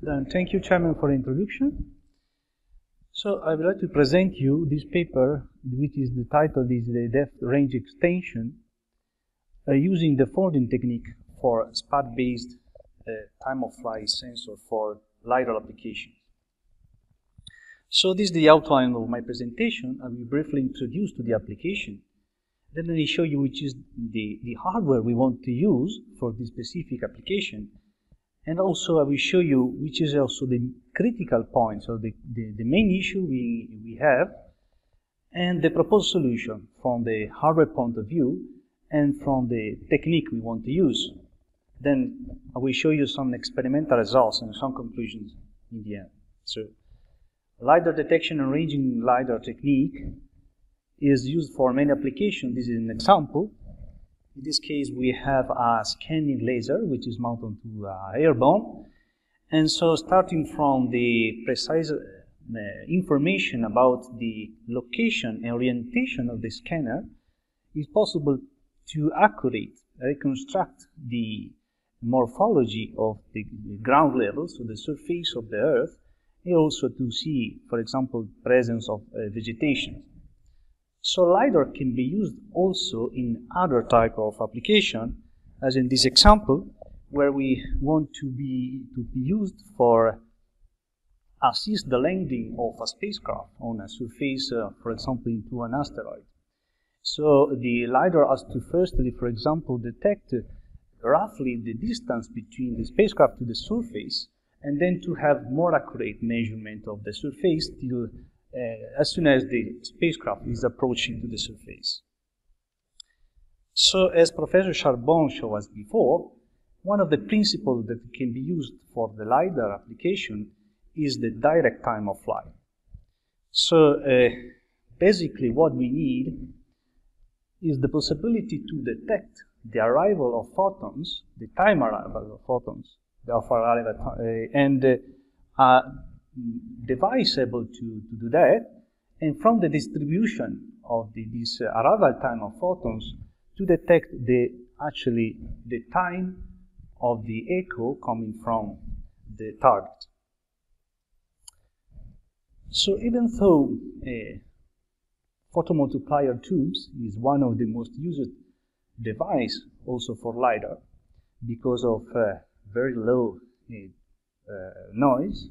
Thank you, Chairman, for the introduction. So I would like to present you this paper, which is the title is the depth range extension using the folding technique for SPAD-based time-of-flight sensor for LiDAR applications. So this is the outline of my presentation. I will briefly introduce to the application. Then I will show you which is the hardware we want to use for this specific application. And also I will show you which is also the critical points or the main issue we have and the proposed solution from the hardware point of view and from the technique we want to use. Then I will show you some experimental results and some conclusions in the end. So LiDAR detection and ranging LiDAR technique is used for many applications. This is an example. In this case, we have a scanning laser, which is mounted to airborne. And so starting from the precise information about the location and orientation of the scanner, it's possible to accurately reconstruct the morphology of the ground level, so the surface of the Earth, and also to see, for example, presence of vegetation. So LiDAR can be used also in other type of application, as in this example, where we want to be used for assist the landing of a spacecraft on a surface, for example, into an asteroid. So the LiDAR has to firstly, for example, detect roughly the distance between the spacecraft to the surface, and then to have more accurate measurement of the surface till as soon as the spacecraft is approaching to the surface. So as Professor Charbon showed us before, one of the principles that can be used for the LiDAR application is the direct time of flight. So basically what we need is the possibility to detect the arrival of photons, the time arrival of photons, and device able to do that, and from the distribution of this arrival time of photons to detect the time of the echo coming from the target. So even though photomultiplier tubes is one of the most used device also for LiDAR because of very low noise,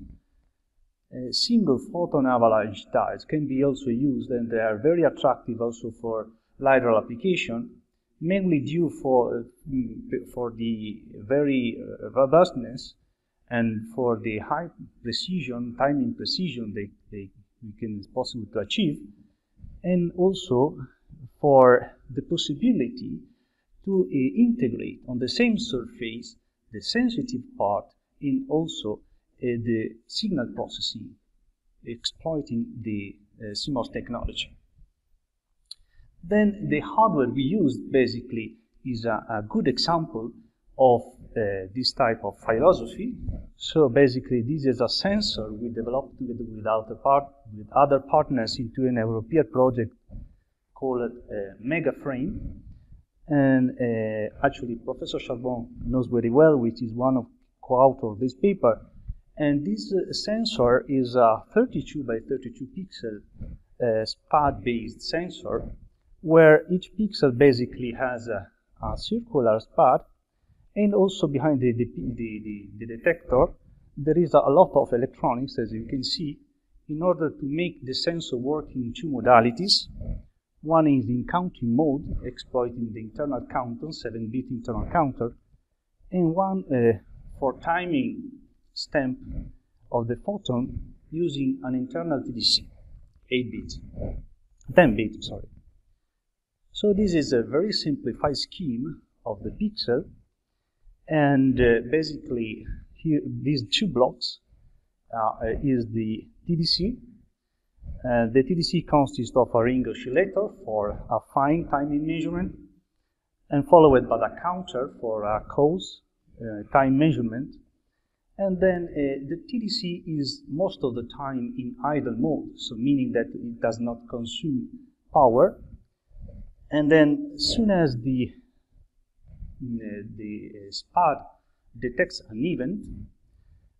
Single-Photon Avalanche Diodes can be also used, and they are very attractive also for LiDAR application, mainly due for the very robustness and for the high precision, timing precision we can possible to achieve, and also for the possibility to integrate on the same surface the sensitive part in also the signal processing, exploiting the CMOS technology. Then the hardware we used basically is a good example of this type of philosophy. So basically this is a sensor we developed together with other partners into an European project called Megaframe. And actually Professor Charbon knows very well, which is one of co-authors of this paper. And this sensor is a 32 by 32 pixel SPAD-based sensor, where each pixel basically has a circular SPAD, and also behind the detector there is a lot of electronics, as you can see, in order to make the sensor work in two modalities. One is in counting mode, exploiting the internal counter, 7-bit internal counter, and one for timing stamp of the photon using an internal TDC, 10-bit, sorry. So this is a very simplified scheme of the pixel, and basically here these two blocks is the TDC. The TDC consists of a ring-oscillator for a fine timing measurement, and followed by a counter for a cause time measurement. And then the TDC is most of the time in idle mode, so meaning that it does not consume power. And then as soon as the SPAD detects an event,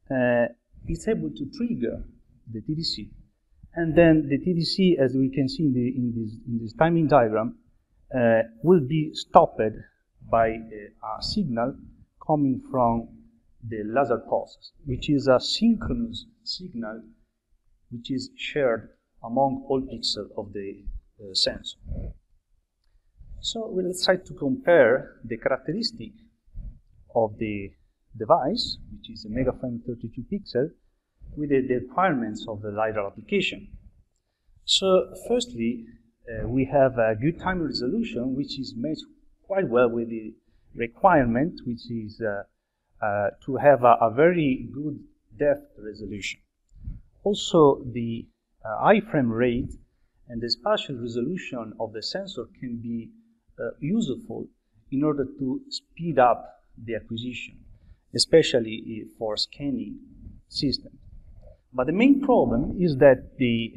it's able to trigger the TDC. And then the TDC, as we can see in this timing diagram, will be stopped by a signal coming from the laser pulse, which is a synchronous signal which is shared among all pixels of the sensor. So let's try to compare the characteristic of the device, which is a megaframe 32 pixel, with the requirements of the LiDAR application. So firstly, we have a good time resolution, which is matched quite well with the requirement, which is to have a very good depth resolution. Also, the iframe rate and the spatial resolution of the sensor can be useful in order to speed up the acquisition, especially for scanning systems. But the main problem is that the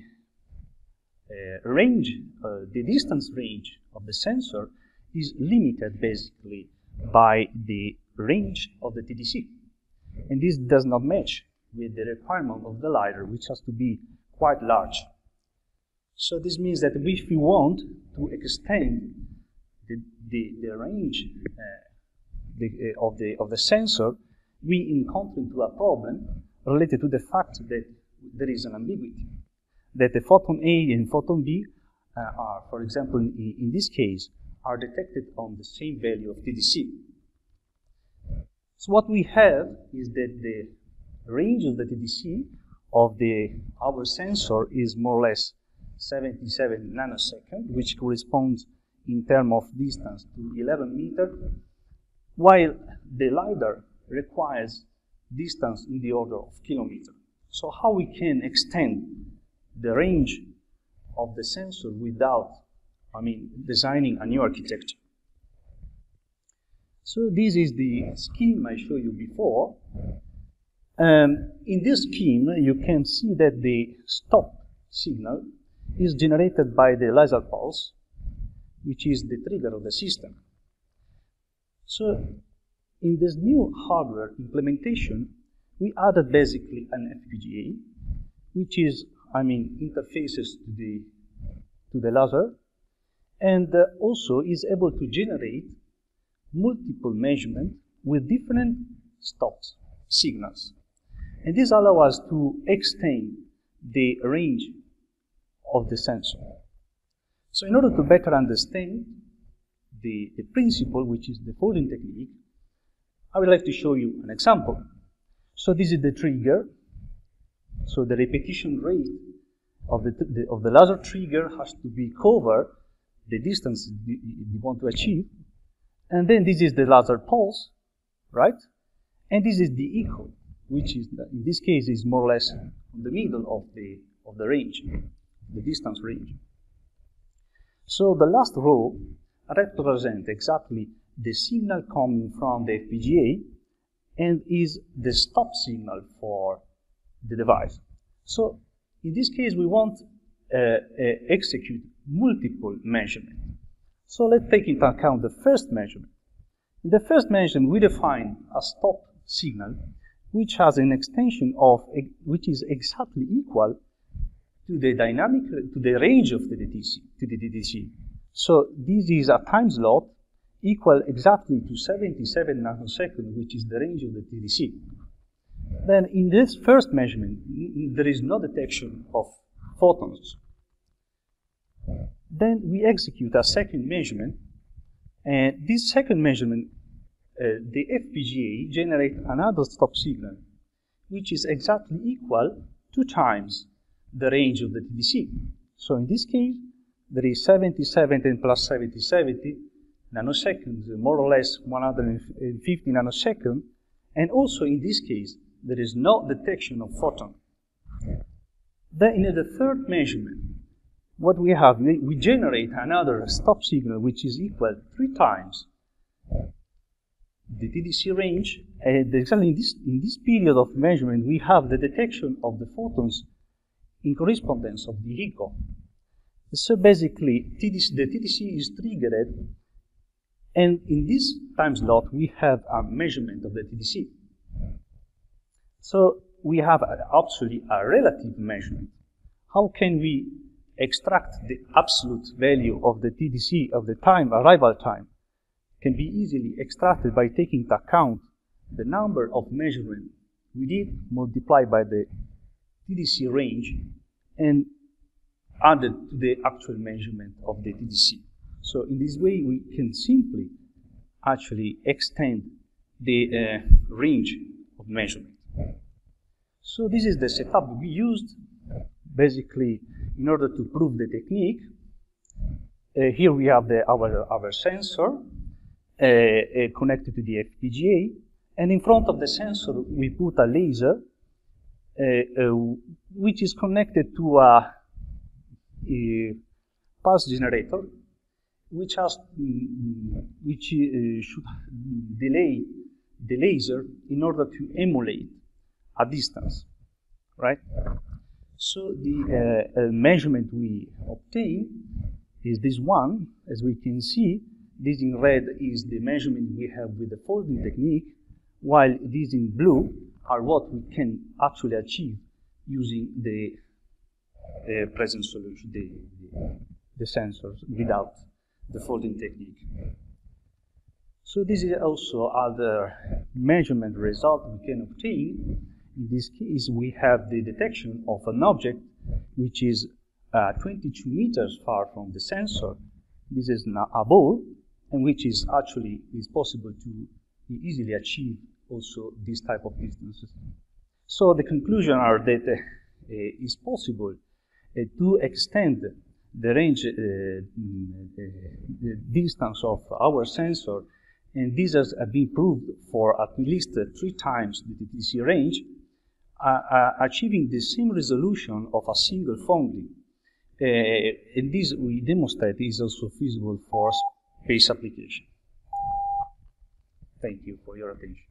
the distance range of the sensor is limited basically by the range of the TDC. And this does not match with the requirement of the LiDAR, which has to be quite large. So this means that if we want to extend the range of the sensor, we encounter into a problem related to the fact that there is an ambiguity, that the photon A and photon B are, for example, in this case, are detected on the same value of TDC. So what we have is that the range of the TDC of our sensor is more or less 77 nanoseconds, which corresponds in terms of distance to 11 meters, while the LiDAR requires distance in the order of kilometers. So how we can extend the range of the sensor without, designing a new architecture? So this is the scheme I showed you before. In this scheme, you can see that the stop signal is generated by the laser pulse, which is the trigger of the system. So in this new hardware implementation, we added basically an FPGA, which is, interfaces to the laser, and also is able to generate multiple measurements with different stops signals. And this allows us to extend the range of the sensor. So in order to better understand the principle, which is the folding technique, I would like to show you an example. So this is the trigger. So the repetition rate of the laser trigger has to be cover the distance you want to achieve. And then this is the laser pulse, right? And this is the echo, which is, in this case, is more or less in the middle of the range, the distance range. So the last row represents exactly the signal coming from the FPGA and is the stop signal for the device. So in this case, we want to execute multiple measurements. So let's take into account the first measurement. In the first measurement, we define a stop signal which has an extension of, which is exactly equal to the range of the DTC. So this is a time slot equal exactly to 77 nanoseconds, which is the range of the TDC. Then in this first measurement, there is no detection of photons. Then we execute a second measurement, and this second measurement, the FPGA generates another stop signal, which is exactly equal 2 times the range of the TDC. So in this case, there is 77 and plus 70 nanoseconds, more or less 150 nanoseconds, and also in this case, there is no detection of photon. Then in the third measurement, what we have, we generate another stop signal which is equal 3 times the TDC range, and exactly in this period of measurement, we have the detection of the photons in correspondence of the echo. So basically, the TDC is triggered, and in this time slot, we have a measurement of the TDC. So we have actually a relative measurement. How can we extract the absolute value of the TDC, of the time, arrival time? Can be easily extracted by taking into account the number of measurements we did multiplied by the TDC range and added to the actual measurement of the TDC. So in this way, we can simply actually extend the range of measurement. So this is the setup we used, basically, in order to prove the technique. Here we have our sensor connected to the FPGA, and in front of the sensor we put a laser which is connected to a pulse generator, which should delay the laser in order to emulate a distance, right? So the measurement we obtain is this one. As we can see, this in red is the measurement we have with the folding technique, while these in blue are what we can actually achieve using the present solution, the sensors without the folding technique. So this is also other measurement result we can obtain. In this case, we have the detection of an object which is 22 meters far from the sensor. This is a ball, and which is actually possible to easily achieve also this type of distances. So the conclusion are that it's possible to extend the range, the distance of our sensor, and this has been proved for at least 3 times the TDC range, achieving the same resolution of a single foundry. And this we demonstrate is also feasible for space application. Thank you for your attention.